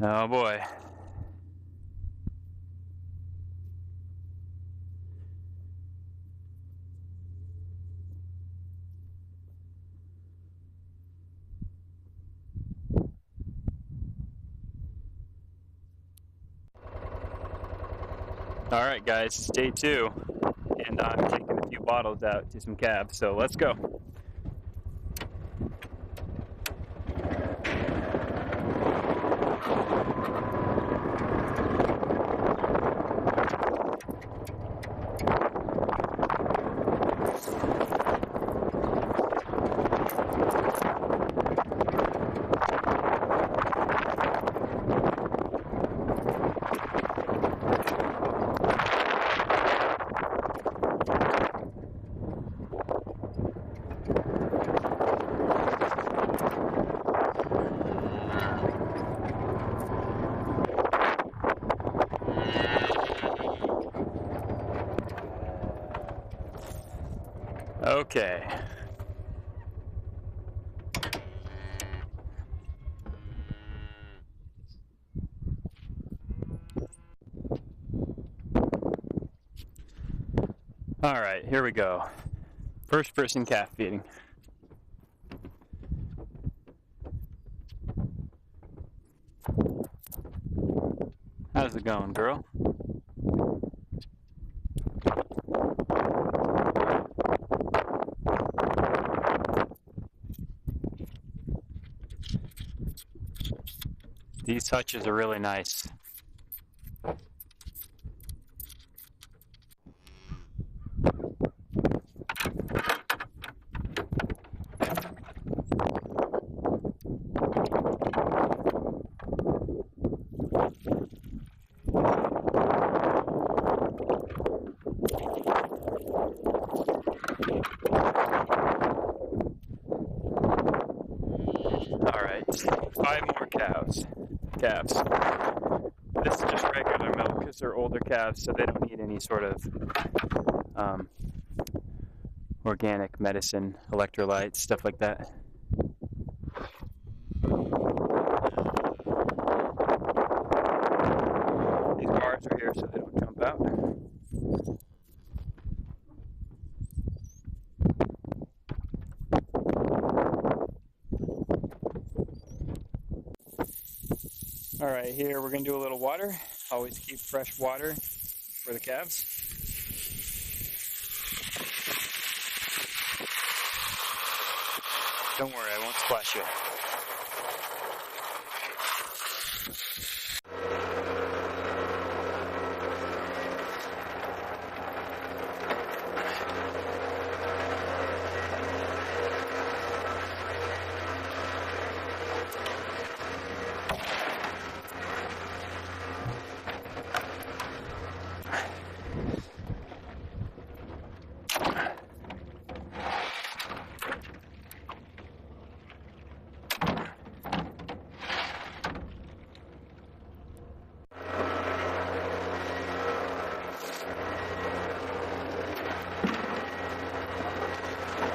Oh boy. All right, guys, it's day 2, and I'm taking a few bottles out to some calves, so let's go. Okay. All right, here we go. First person calf feeding. How's it going, girl? These hutches are really nice. All right, 5 more calves. This is just regular milk because they're older calves, so they don't need any sort of organic medicine, electrolytes, stuff like that. These bars are here so they don't jump out. All right, here we're gonna do a little water. Always keep fresh water for the calves. Don't worry, I won't splash you.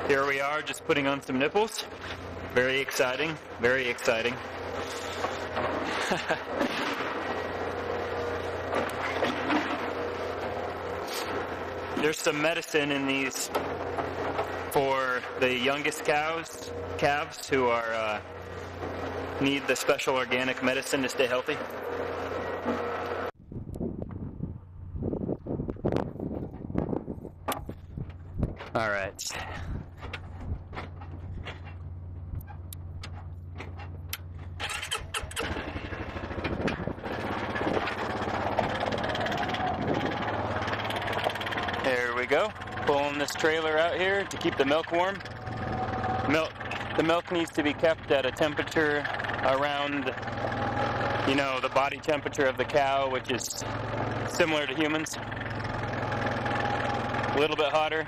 Here we are, just putting on some nipples. Very exciting, very exciting. There's some medicine in these for the youngest calves who are need the special organic medicine to stay healthy. All right. There we go. Pulling this trailer out here to keep the milk warm. The milk needs to be kept at a temperature around, the body temperature of the cow, which is similar to humans. A little bit hotter.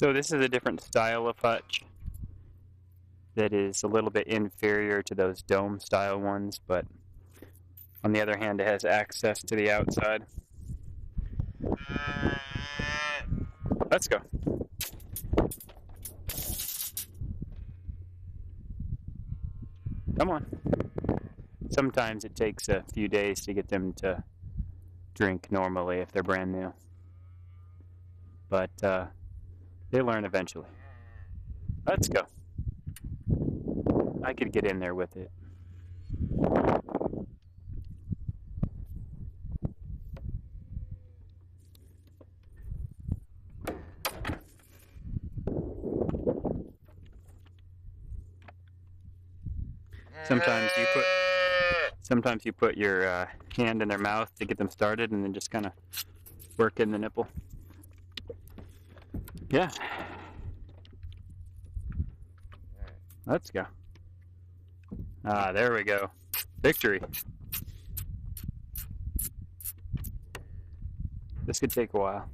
So this is a different style of hutch that is a little bit inferior to those dome style ones, but on the other hand it has access to the outside. Let's go. Come on. Sometimes it takes a few days to get them to drink normally if they're brand new. But they learn eventually. Let's go. I could get in there with it. Sometimes you put your hand in their mouth to get them started, and then just kind of work in the nipple. Yeah. Let's go. Ah, there we go. Victory. This could take a while.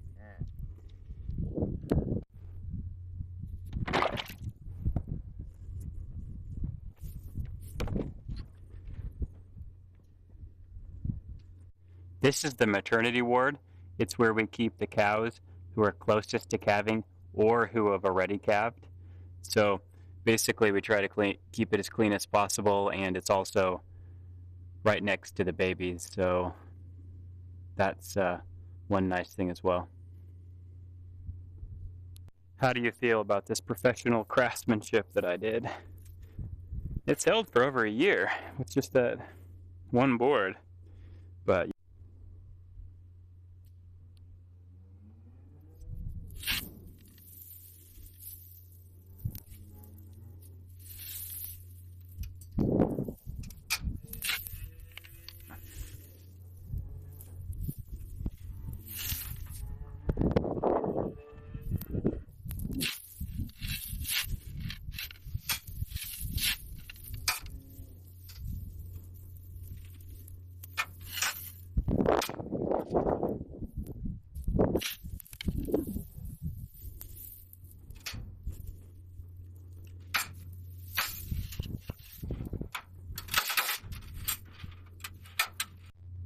This is the maternity ward. It's where we keep the cows who are closest to calving or who have already calved. So basically we try to keep it as clean as possible, and it's also right next to the babies, so that's one nice thing as well. How do you feel about this professional craftsmanship that I did? It's held for over a year with just that one board, but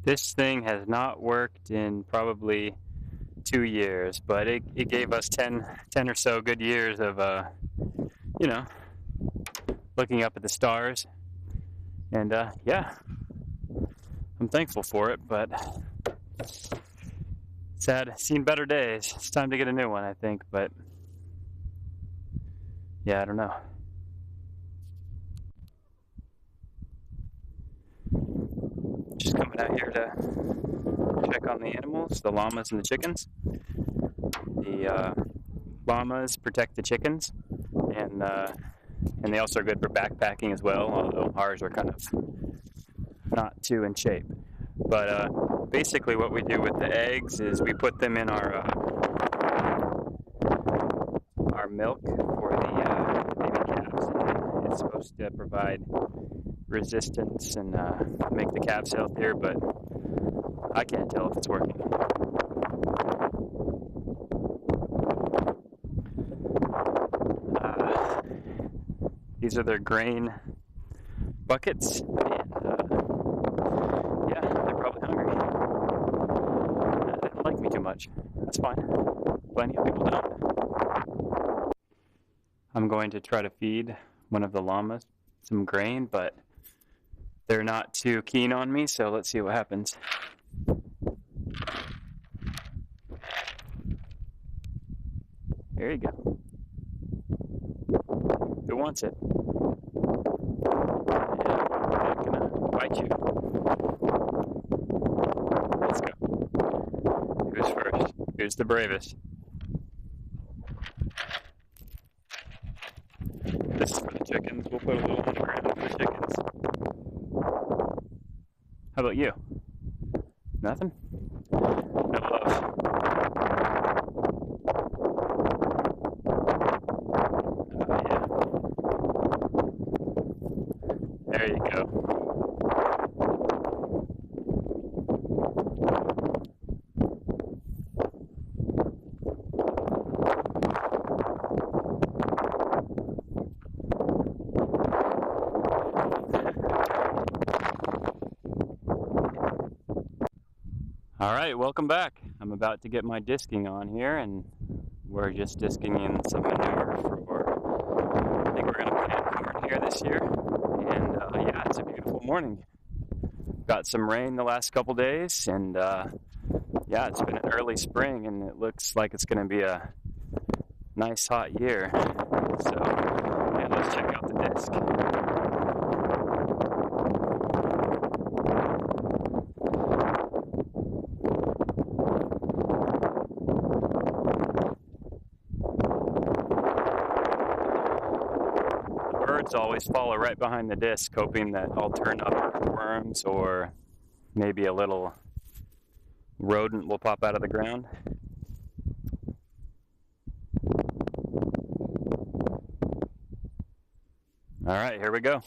this thing has not worked in probably 2 years, but it gave us 10 or so good years of, you know, looking up at the stars. And yeah, I'm thankful for it, but it's seen better days. It's time to get a new one, I think, but yeah, I don't know. Just coming out here to check on the animals, the llamas and the chickens. The llamas protect the chickens, and they also are good for backpacking as well, although ours are kind of not too in shape. But basically what we do with the eggs is we put them in our milk for the baby calves. It's supposed to provide resistance and make the calves healthier, but I can't tell if it's working. These are their grain buckets, and yeah, they're probably hungry. They don't like me too much. That's fine. Plenty of people don't. I'm going to try to feed one of the llamas some grain, but they're not too keen on me, so let's see what happens. There you go. Who wants it? Yeah, I'm gonna bite you. Let's go. Who's first? Who's the bravest? This is for the chickens. We'll put a little on the ground for the chickens. How about you? Nothing? No love. Oh, yeah. There you go. All right, welcome back. I'm about to get my disking on here, and we're just disking in some manure for, I think we're gonna plant corn here this year. And yeah, it's a beautiful morning. Got some rain the last couple days, and yeah, it's been an early spring, and it looks like it's gonna be a nice hot year. So yeah, let's check out the disc. Birds always follow right behind the disc, hoping that I'll turn up earthworms or maybe a little rodent will pop out of the ground. All right, here we go.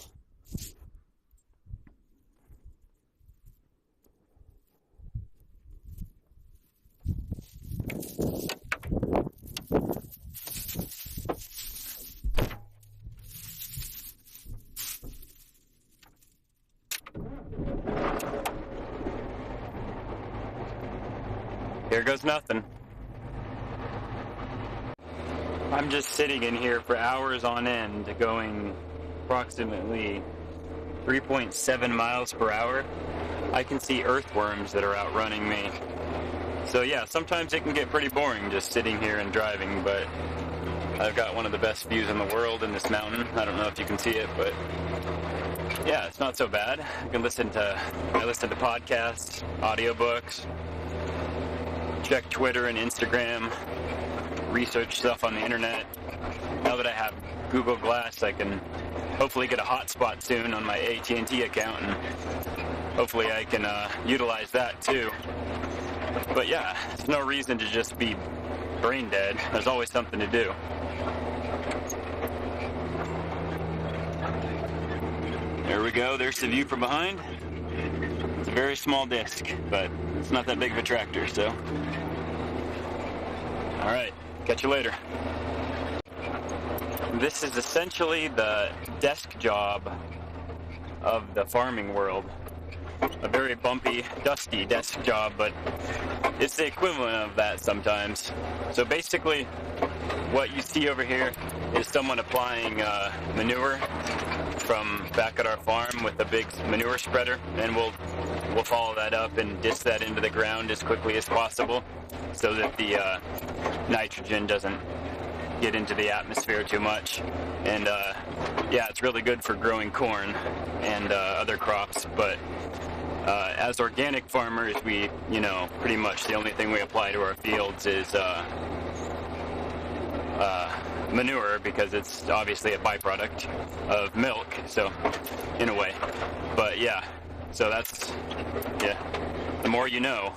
Here goes nothing. I'm just sitting in here for hours on end, going approximately 3.7 miles per hour. I can see earthworms that are outrunning me. So yeah, sometimes it can get pretty boring just sitting here and driving, but I've got one of the best views in the world in this mountain. I don't know if you can see it, but yeah, it's not so bad. I listen to podcasts, audiobooks, check Twitter and Instagram, research stuff on the internet. Now that I have Google Glass, I can hopefully get a hotspot soon on my AT&T account, and hopefully I can utilize that too. But yeah, there's no reason to just be brain dead. There's always something to do. There we go, there's the view from behind. It's a very small disc, but it's not that big of a tractor, so. All right, catch you later. This is essentially the desk job of the farming world. A very bumpy, dusty desk job, but it's the equivalent of that sometimes. So basically, what you see over here is someone applying manure from back at our farm with a big manure spreader, and we'll follow that up and disc that into the ground as quickly as possible so that the nitrogen doesn't get into the atmosphere too much. And yeah, it's really good for growing corn and other crops, but as organic farmers, we, pretty much the only thing we apply to our fields is manure, because it's obviously a byproduct of milk, so in a way. But yeah, so that's, the more you know.